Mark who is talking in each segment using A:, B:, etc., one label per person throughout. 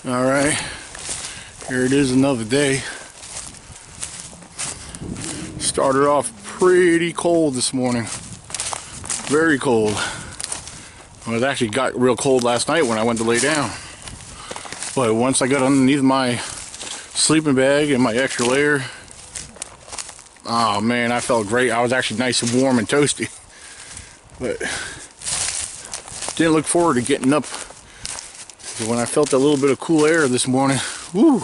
A: All right, here it is, another day. Started off pretty cold this morning, very cold. Well, it actually got real cold last night when I went to lay down. But once I got underneath my sleeping bag and my extra layer, oh man, I felt great. I was actually nice and warm and toasty. But didn't look forward to getting up. When I felt a little bit of cool air this morning, whoo,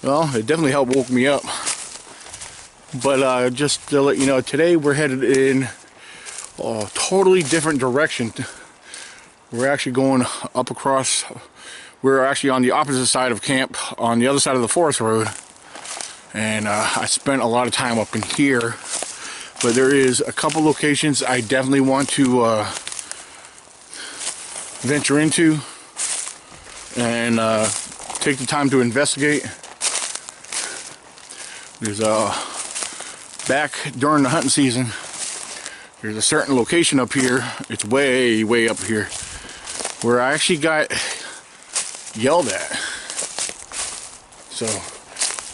A: well, it definitely helped woke me up. But just to let you know, today we're headed in a totally different direction. We're actually going up across, we're actually on the opposite side of camp, on the other side of the forest road. And I spent a lot of time up in here. But there is a couple locations I definitely want to venture into and take the time to investigate. There's back during the hunting season, there's a certain location up here, it's way up here, where I actually got yelled at. So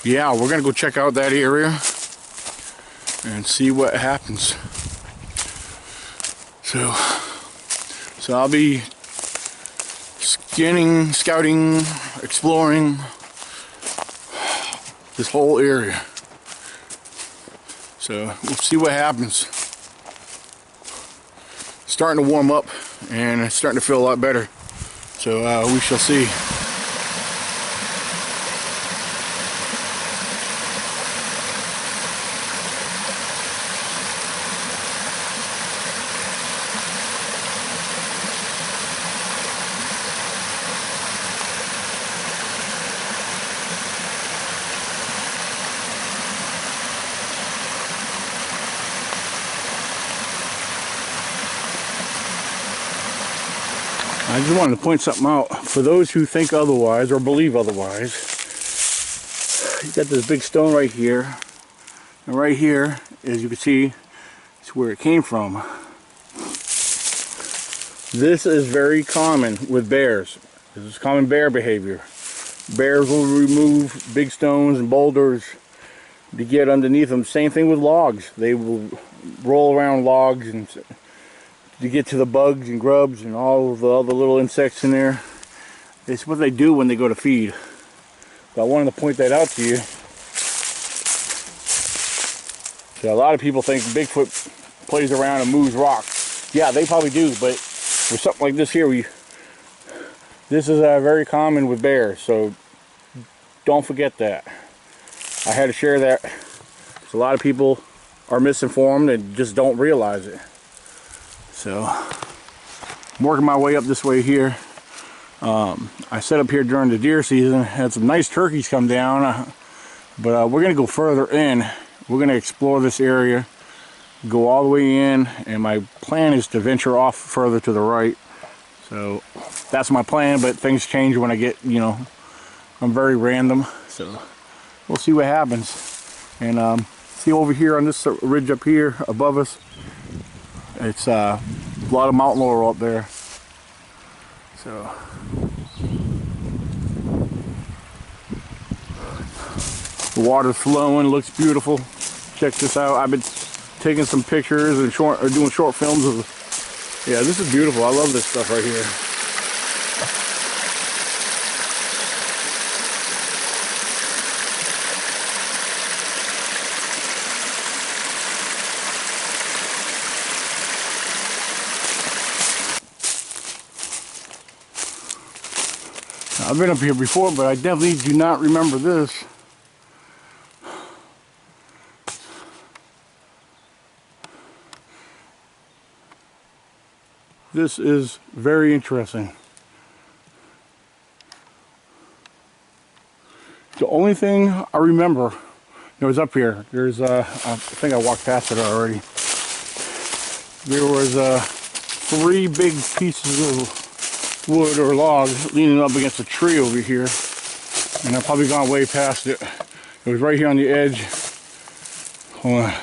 A: yeah, we're gonna go check out that area and see what happens. So I'll be scouting, exploring this whole area. So we'll see what happens. Starting to warm up and it's starting to feel a lot better. So we shall see. I just wanted to point something out for those who think otherwise or believe otherwise. You got this big stone right here, and right here, as you can see, is where it came from. This is very common with bears. This is common bear behavior. Bears will remove big stones and boulders to get underneath them. Same thing with logs. They will roll around logs and to get to the bugs and grubs and all of the other little insects in there. It's what they do when they go to feed. So I wanted to point that out to you. So a lot of people think Bigfoot plays around and moves rocks. Yeah, they probably do, but with something like this here, this is very common with bears, so don't forget that. I had to share that because a lot of people are misinformed and just don't realize it. So I'm working my way up this way here. I set up here during the deer season, had some nice turkeys come down, but we're gonna go further in. We're gonna explore this area, go all the way in, and my plan is to venture off further to the right. So that's my plan, but things change when I get, you know, I'm very random. So we'll see what happens. And see over here on this ridge up here above us, it's a lot of mountain laurel up there. So the water's flowing, looks beautiful. Check this out. I've been taking some pictures and doing short films of. Yeah, this is beautiful. I love this stuff right here. I've been up here before, but I definitely do not remember this. This is very interesting. The only thing I remember, it was up here. There's I think I walked past it already. There was 3 big pieces of wood or log leaning up against a tree over here, and I've probably gone way past it. It was right here on the edge. Hold on.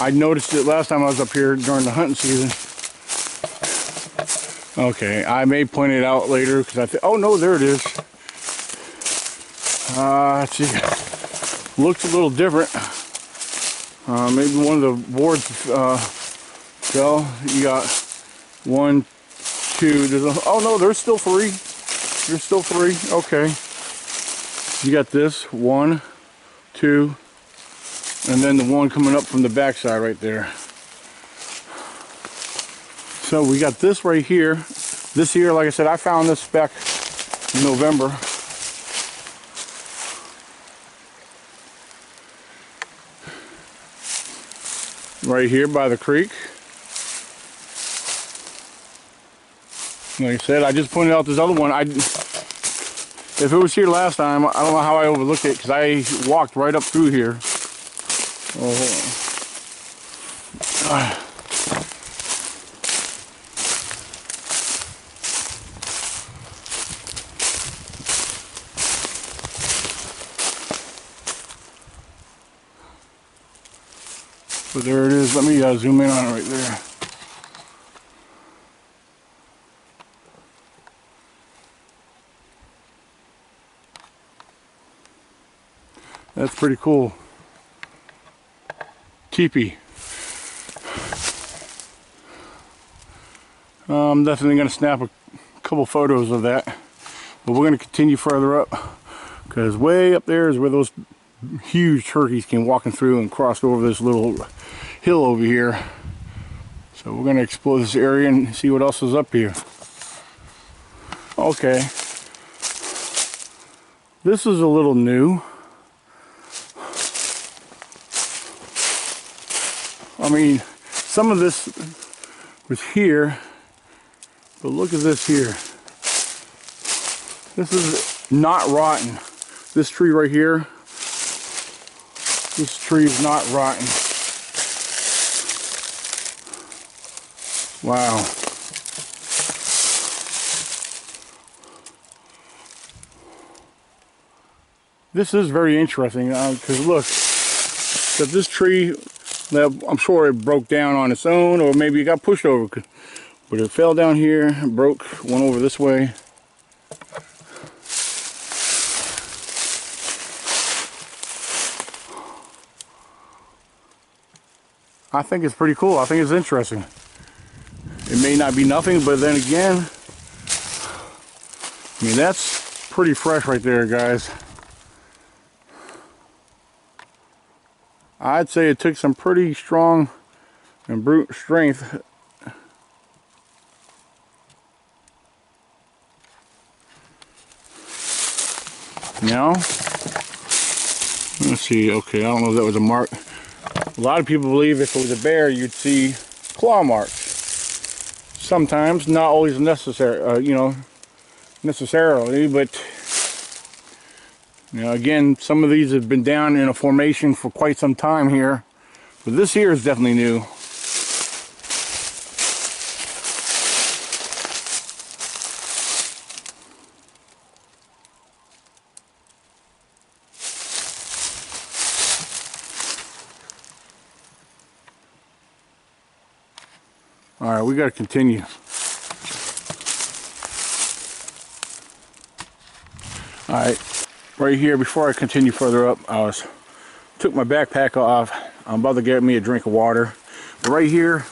A: I noticed it last time I was up here during the hunting season. Okay, I may point it out later because I think, oh no, there it is. Let's see, looks a little different. Maybe one of the boards fell. You got 1, 2, oh no, there's still 3. There's still 3, okay. You got this, 1, 2, and then the one coming up from the backside right there. So we got this right here. This here, like I said, I found this back in November. Right here by the creek. Like I said, I just pointed out this other one. If it was here last time, I don't know how I overlooked it because I walked right up through here. Oh, hold on. So there it is. Let me zoom in on it right there. That's pretty cool. Teepee. I'm definitely going to snap a couple photos of that. But we're going to continue further up because way up there is where those huge turkeys came walking through and crossed over this little hill over here. So we're going to explore this area and see what else is up here. Okay. This is a little new. I mean, some of this was here, but look at this here. This is not rotten. This tree right here, this tree is not rotten. Wow. This is very interesting because look, that this tree, I'm sure it broke down on its own, or maybe it got pushed over, but it fell down here and broke, went over this way. I think it's pretty cool. I think it's interesting. It may not be nothing, but then again, I mean, that's pretty fresh right there, guys. I'd say it took some pretty strong and brute strength. Now, let's see, okay, I don't know if that was a mark. A lot of people believe if it was a bear, you'd see claw marks. Sometimes, not always necessary, you know, necessarily, but you know, again, some of these have been down in a formation for quite some time here, but this here is definitely new. All right, we got to continue. All right. Right here, before I continue further up, took my backpack off. I'm about to get me a drink of water. But right here,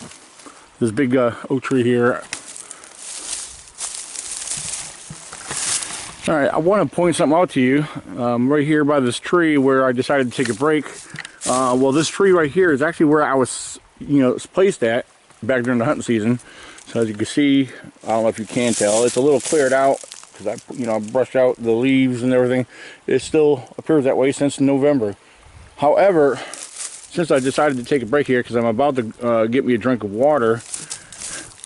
A: this big oak tree here. All right, I want to point something out to you. Right here by this tree where I decided to take a break. Well, this tree right here is actually where I was, you know, placed at back during the hunting season. So as you can see, I don't know if you can tell, it's a little cleared out. Because I brushed out the leaves and everything. It still appears that way since November. However, since I decided to take a break here because I'm about to get me a drink of water,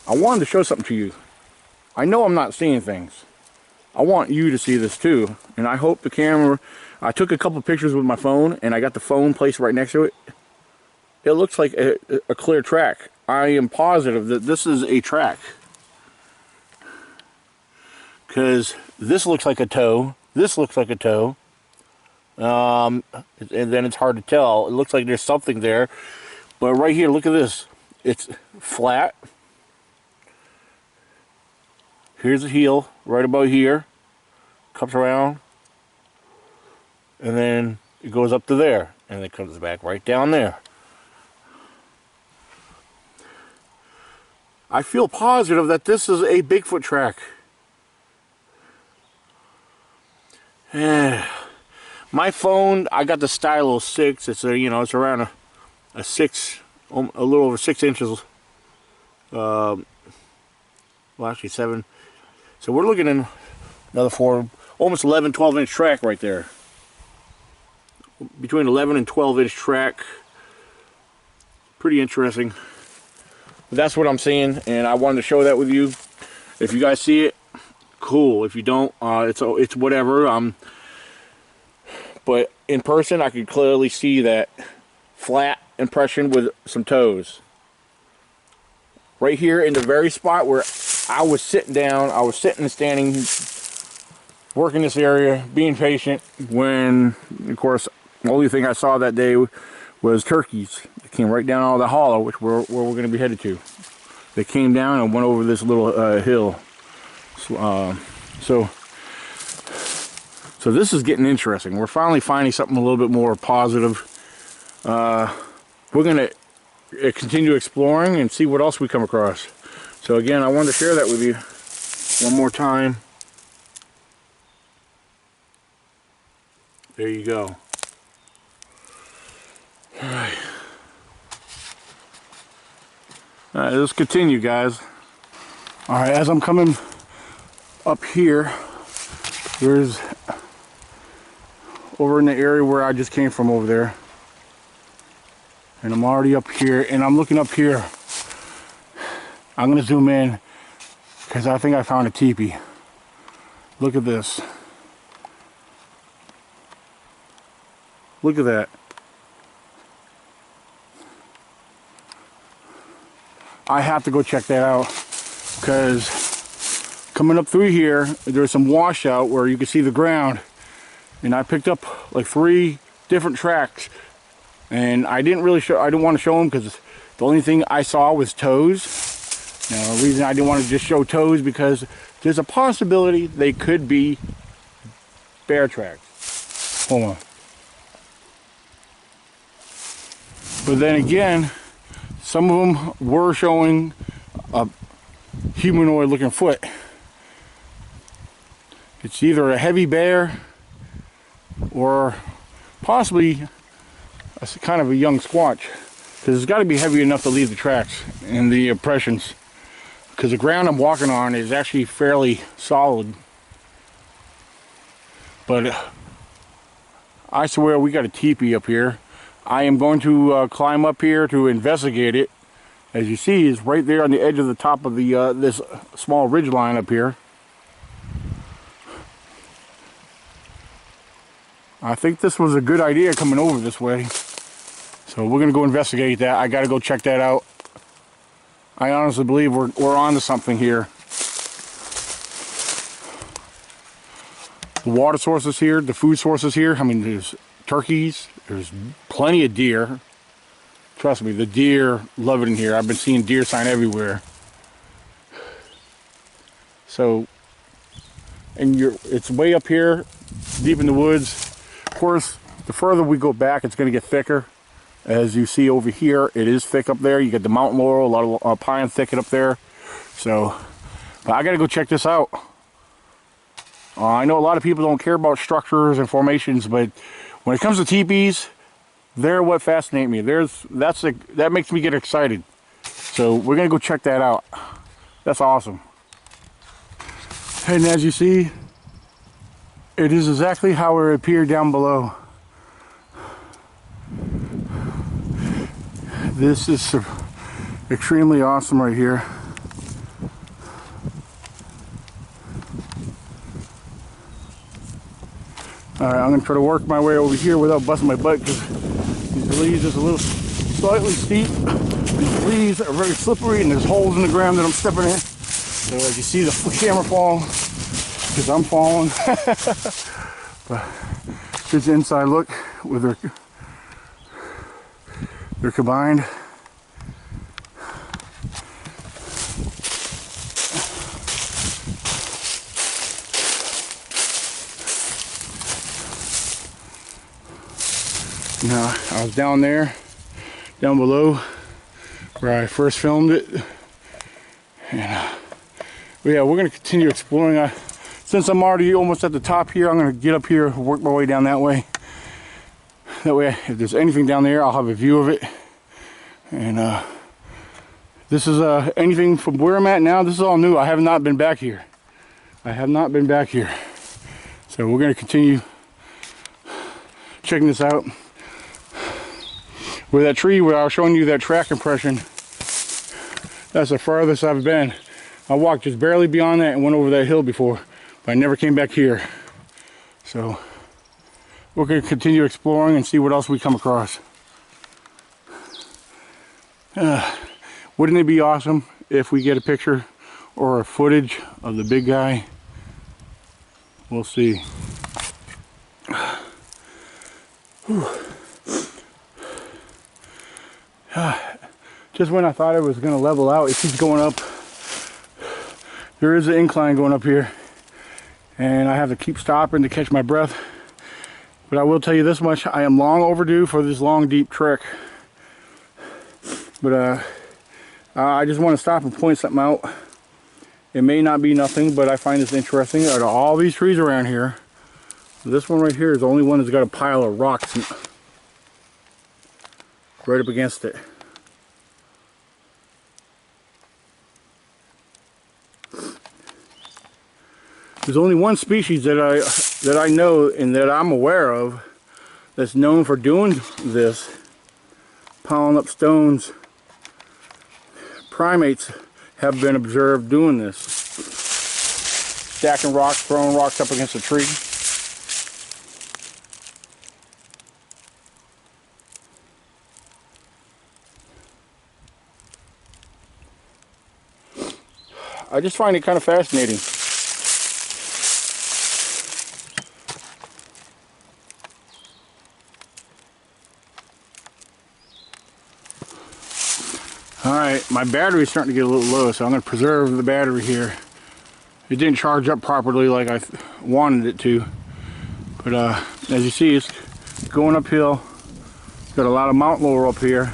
A: I wanted to show something to you. I know I'm not seeing things. I want you to see this too. And I hope the camera, I took a couple pictures with my phone and I got the phone placed right next to it. It looks like a clear track. I am positive that this is a track. Because this looks like a toe, this looks like a toe, and then it's hard to tell. It looks like there's something there, but right here, look at this. It's flat, Here's the heel, right about here. Comes around. And then it goes up to there. And it comes back right down there. I feel positive that this is a Bigfoot track. My phone, I got the Stylo 6. It's a, it's around a 6, a little over 6 inches. Well, actually 7. So we're looking in another 4, almost 11, 12-inch track right there. Between 11 and 12-inch track. Pretty interesting. But that's what I'm seeing, and I wanted to show that with you. If you guys see it, cool. If you don't, it's whatever. But in person, I could clearly see that flat impression with some toes. Right here in the very spot where I was sitting down, I was sitting and standing, working this area, being patient, when, of course, the only thing I saw that day was turkeys. They came right down out of the hollow, which where we're going to be headed to. They came down and went over this little hill. So this is getting interesting. We're finally finding something a little bit more positive. We're going to continue exploring and see what else we come across. So again, I wanted to share that with you one more time. There you go. Alright. Alright, let's continue, guys. Alright, as I'm coming up here, there's over in the area where I just came from over there. And I'm already up here, and I'm looking up here. I'm going to zoom in because I think I found a teepee. Look at this. Look at that. I have to go check that out because coming up through here, there's some washout where you can see the ground, and I picked up like 3 different tracks, and I didn't want to show them because the only thing I saw was toes. Now, the reason I didn't want to just show toes because there's a possibility they could be bear tracks. Hold on. But then again, some of them were showing a humanoid looking foot. It's either a heavy bear or possibly a kind of a young squatch, because it's got to be heavy enough to leave the tracks and the impressions, because the ground I'm walking on is actually fairly solid. But I swear we got a teepee up here. I am going to climb up here to investigate it. As you see, it's right there on the edge of the top of the this small ridge line up here. I think this was a good idea coming over this way. So we're going to go investigate that. I got to go check that out. I honestly believe we're on to something here. The water sources here, the food sources here. I mean, there's turkeys, there's plenty of deer. Trust me, the deer love it in here. I've been seeing deer sign everywhere. So, and it's way up here, deep in the woods. Of course, the further we go back, it's going to get thicker. As you see over here, it is thick up there. You get the mountain laurel, a lot of pine thicket up there. So, but I got to go check this out. I know a lot of people don't care about structures and formations, but when it comes to teepees, they're what fascinate me. That makes me get excited. So we're gonna go check that out. That's awesome. And as you see, it is exactly how it appeared down below. This is extremely awesome right here. Alright, I'm going to try to work my way over here without busting my butt, because these leaves is a little slightly steep. These leaves are very slippery and there's holes in the ground that I'm stepping in. So as you see the camera fall, because I'm falling. But here's the inside look with they're combined. Now, I was down there, down below, where I first filmed it. And, but yeah, we're going to continue exploring. Since I'm already almost at the top here, I'm going to get up here, work my way down that way. That way, if there's anything down there, I'll have a view of it. And this is anything from where I'm at now. This is all new. I have not been back here. I have not been back here. So we're going to continue checking this out. Where that tree, where I was showing you that track impression, that's the farthest I've been. I walked just barely beyond that and went over that hill before, but I never came back here. So we're going to continue exploring and see what else we come across. Wouldn't it be awesome if we get a picture or a footage of the big guy? We'll see. Just when I thought it was going to level out, it keeps going up. There is an incline going up here, and I have to keep stopping to catch my breath. But I will tell you this much, I am long overdue for this long, deep trek. But I just want to stop and point something out. It may not be nothing, but I find this interesting. Out of all these trees around here, this one right here is the only one that's got a pile of rocks right up against it. There's only one species that I know and that I'm aware of that's known for doing this, piling up stones. Primates have been observed doing this, stacking rocks, throwing rocks up against a tree. I just find it kind of fascinating. Alright, my battery's starting to get a little low, so I'm going to preserve the battery here. It didn't charge up properly like I wanted it to. But as you see, it's going uphill. Got a lot of mountain laurel up here.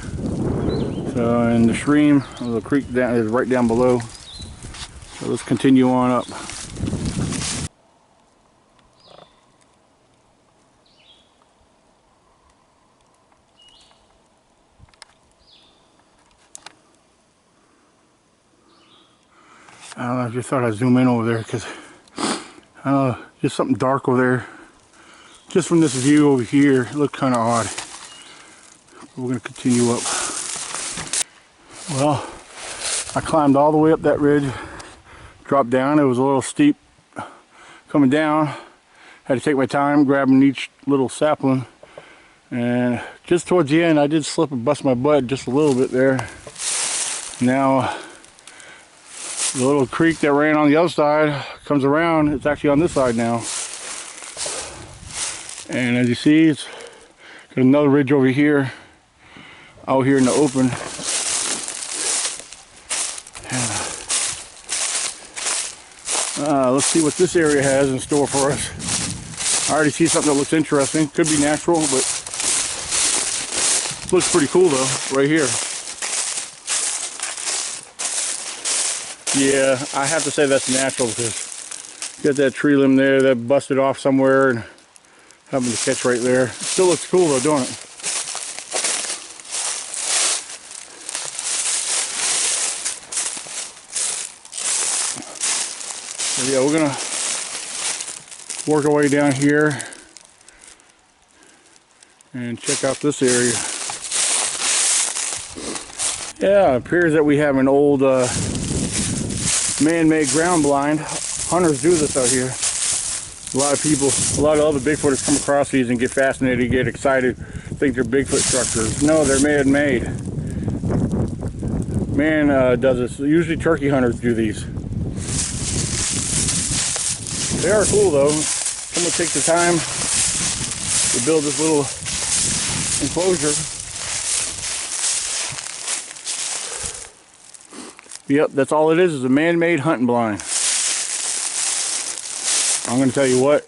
A: So, and the stream, the creek down, is right down below. So let's continue on up. I don't know, I just thought I'd zoom in over there because I don't know, just something dark over there. Just from this view over here, it looked kind of odd. We're going to continue up. Well, I climbed all the way up that ridge, dropped down. It was a little steep coming down. Had to take my time grabbing each little sapling. And just towards the end, I did slip and bust my butt just a little bit there. Now, the little creek that ran on the other side comes around. It's actually on this side now. And as you see, it's got another ridge over here, out here in the open. Let's see what this area has in store for us. I already see something that looks interesting. Could be natural, but looks pretty cool though, right here. Yeah, I have to say that's natural because you got that tree limb there that busted off somewhere and happened to catch right there. Still looks cool though, don't it? So yeah, we're gonna work our way down here and check out this area. Yeah, it appears that we have an old man-made ground blind. Hunters do this out here. A lot of people, a lot of other Bigfooters come across these and get fascinated, get excited, think they're Bigfoot structures. No, they're man-made. Man does this. Usually turkey hunters do these. They are cool though. Someone takes the time to build this little enclosure. Yep, that's all it is a man-made hunting blind. I'm going to tell you what,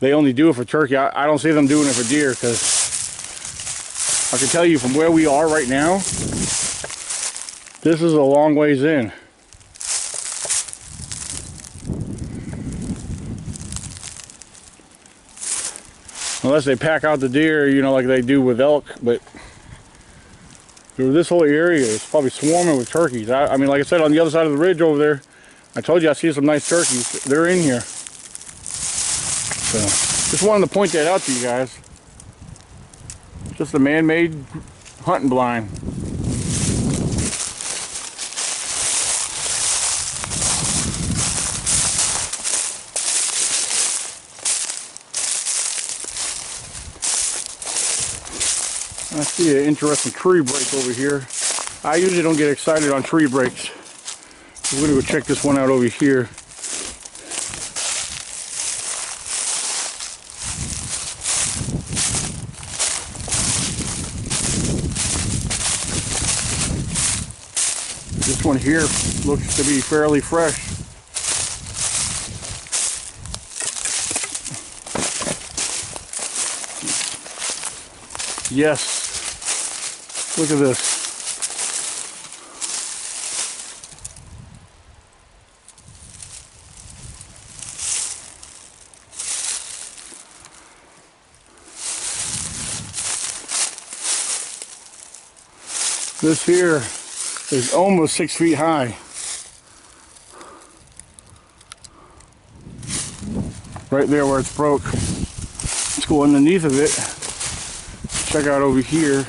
A: they only do it for turkey. I don't see them doing it for deer, because I can tell you from where we are right now, this is a long ways in. Unless they pack out the deer, you know, like they do with elk, but this whole area is probably swarming with turkeys. I mean, like I said, on the other side of the ridge over there, I told you I see some nice turkeys. They're in here. So, just wanted to point that out to you guys. Just a man-made hunting blind. I see an interesting tree break over here. I usually don't get excited on tree breaks. We're going to go check this one out over here. This one here looks to be fairly fresh. Yes. Look at this. This here is almost 6 feet high. Right there where it's broke. Let's go underneath of it. Check out over here.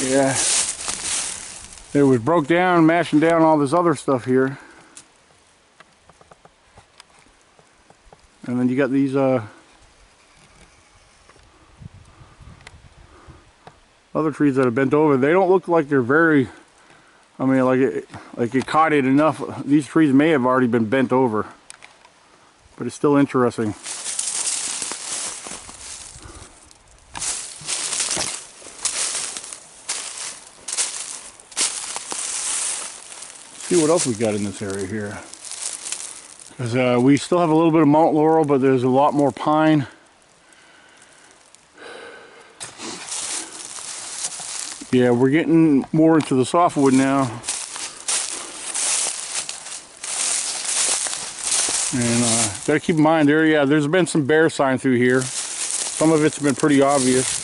A: Yeah. It was broke down, mashing down all this other stuff here. And then you got these other trees that are bent over. They don't look like they're very, I mean, like it caught it enough. These trees may have already been bent over, but it's still interesting. See what else we got in this area here. Because we still have a little bit of Mount Laurel, but there's a lot more pine. Yeah, we're getting more into the softwood now. And gotta keep in mind there's been some bear sign through here. Some of it's been pretty obvious.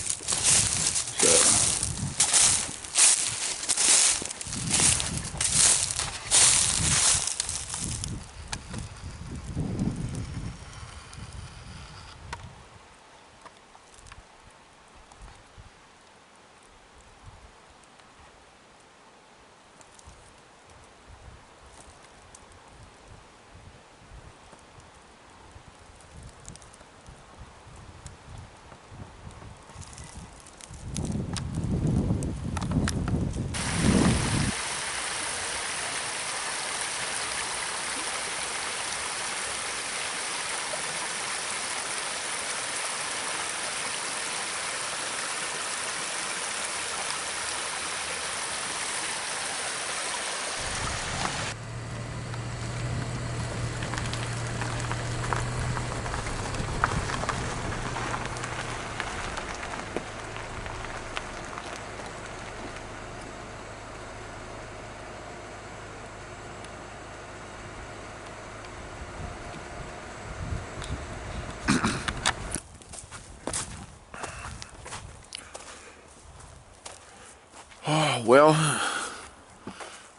A: Well,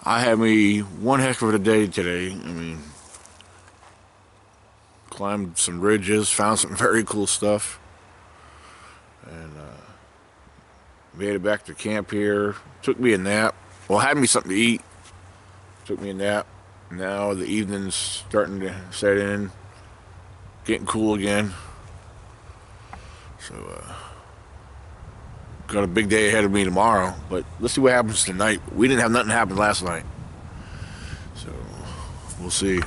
A: I had me one heck of a day today. I mean, climbed some ridges, found some very cool stuff, and made it back to camp here. Took me a nap. Well, had me something to eat. Took me a nap. Now the evening's starting to set in, getting cool again. So, got a big day ahead of me tomorrow, but let's see what happens tonight. We didn't have nothing happen last night, so we'll see.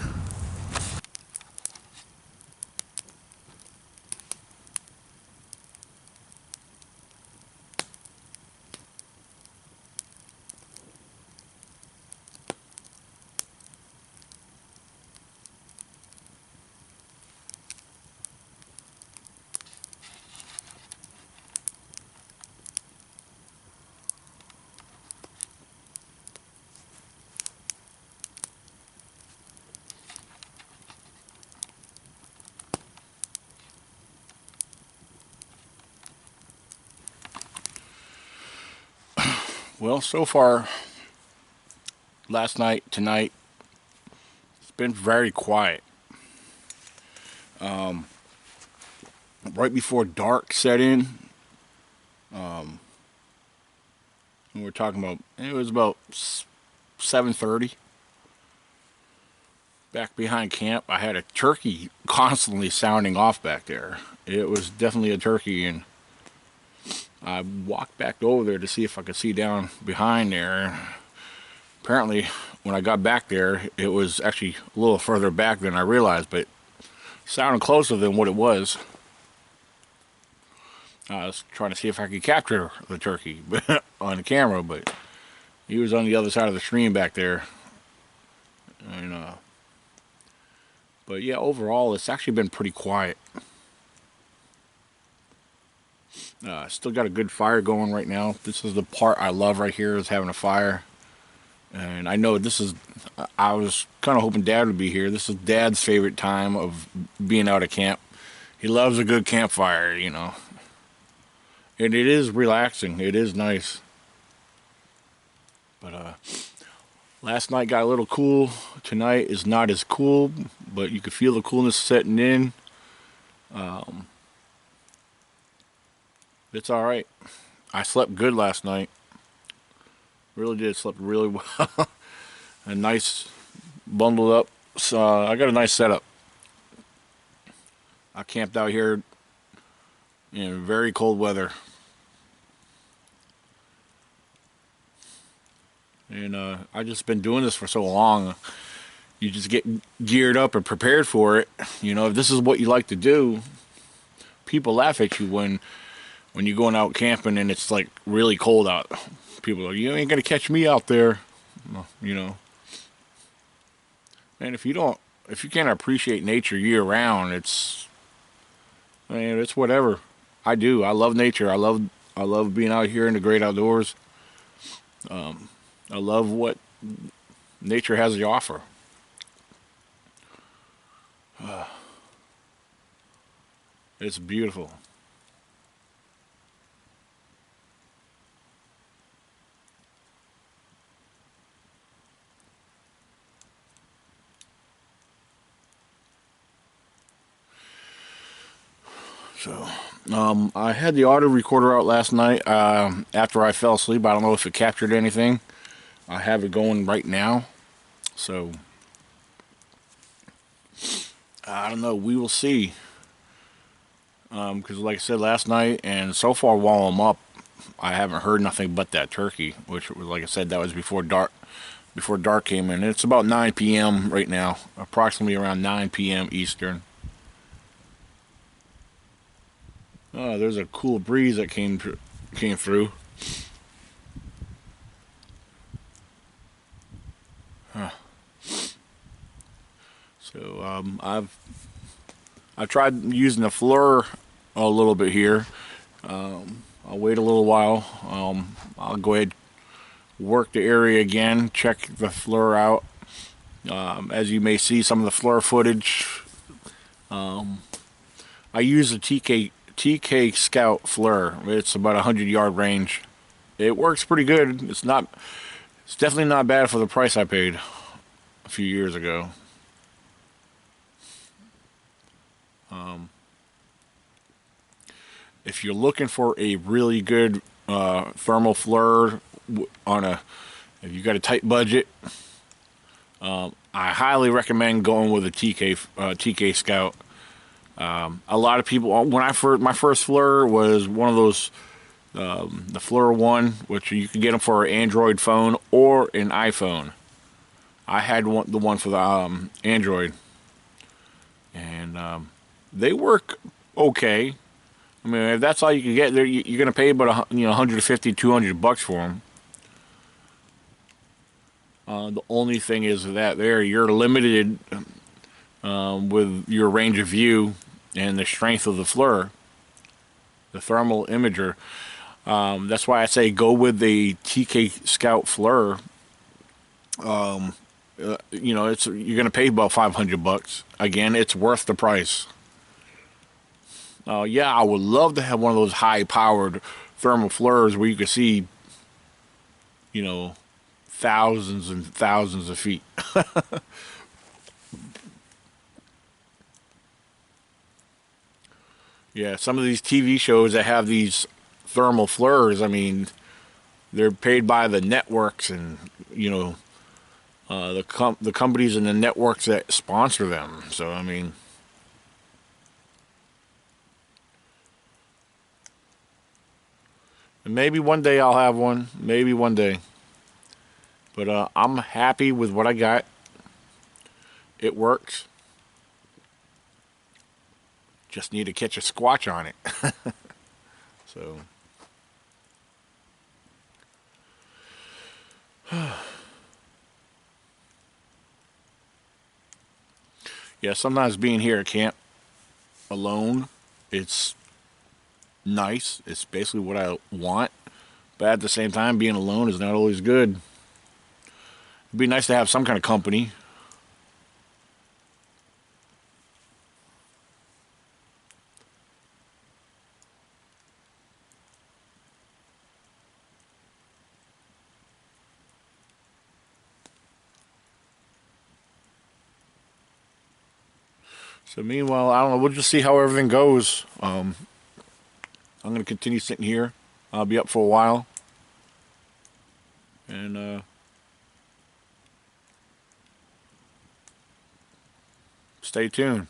A: Well, so far, last night, tonight, it's been very quiet. Right before dark set in, we were talking about, it was about 7:30. Back behind camp, I had a turkey constantly sounding off back there. It was definitely a turkey, and I walked back over there to see if I could see down behind there. Apparently, when I got back there, it was actually a little further back than I realized, but sounded closer than what it was. I was trying to see if I could capture the turkey on the camera, but he was on the other side of the stream back there. And but yeah, overall, it's actually been pretty quiet. Still got a good fire going right now. This is the part I love right here, is having a fire. And I know this is, I was kind of hoping Dad would be here. This is Dad's favorite time of being out at camp. He loves a good campfire, you know. And it is relaxing. It is nice. But last night got a little cool. Tonight is not as cool, but you can feel the coolness setting in. It's all right. I slept good last night. Really did. Slept really well. A nice bundled up. So I got a nice setup. I camped out here in very cold weather. And I've just been doing this for so long. You just get geared up and prepared for it. You know, if this is what you like to do, people laugh at you when you're going out camping and it's like really cold out. People are, you ain't gonna catch me out there, you know. And if you can't appreciate nature year round, it's whatever. I do. I love nature. I love being out here in the great outdoors. I love what nature has to offer. It's beautiful. So, I had the audio recorder out last night after I fell asleep. I don't know if it captured anything. I have it going right now. So, I don't know. We will see. Because like I said last night, and so far while I'm up, I haven't heard nothing but that turkey, which was, like I said, that was before dark. Before dark came in. It's about 9 p.m. right now, approximately around 9 p.m. Eastern. Oh, there's a cool breeze that came through. Huh. So I've tried using the FLIR a little bit here. I'll wait a little while. I'll go ahead, work the area again, check the FLIR out. As you may see some of the FLIR footage. I use a TK Scout FLIR. It's about 100-yard range. It works pretty good. It's definitely not bad for the price I paid a few years ago. If you're looking for a really good thermal FLIR if you got a tight budget, I highly recommend going with a TK Scout. A lot of people, my first FLIR was one of those, the FLIR 1, which you can get them for an Android phone or an iPhone. I had the one for the Android, and they work okay. I mean, if that's all you can get, you're gonna pay about $150-200 for them. The only thing is that you're limited with your range of view and the strength of the FLIR, the thermal imager. That's why I say go with the TK Scout FLIR. You're gonna pay about $500. Again, it's worth the price. Yeah, I would love to have one of those high-powered thermal FLIRs where you can see you know, thousands and thousands of feet. Yeah, some of these TV shows that have these thermal flares, I mean, they're paid by the networks and, you know, the companies and the networks that sponsor them. So, I mean, maybe one day I'll have one. Maybe one day. But I'm happy with what I got. It works. Just need to catch a squatch on it. So, yeah, sometimes being here at camp alone, it's nice. It's basically what I want. But at the same time, being alone is not always good. It'd be nice to have some kind of company. So meanwhile, I don't know. We'll just see how everything goes. I'm going to continue sitting here. I'll be up for a while. And stay tuned.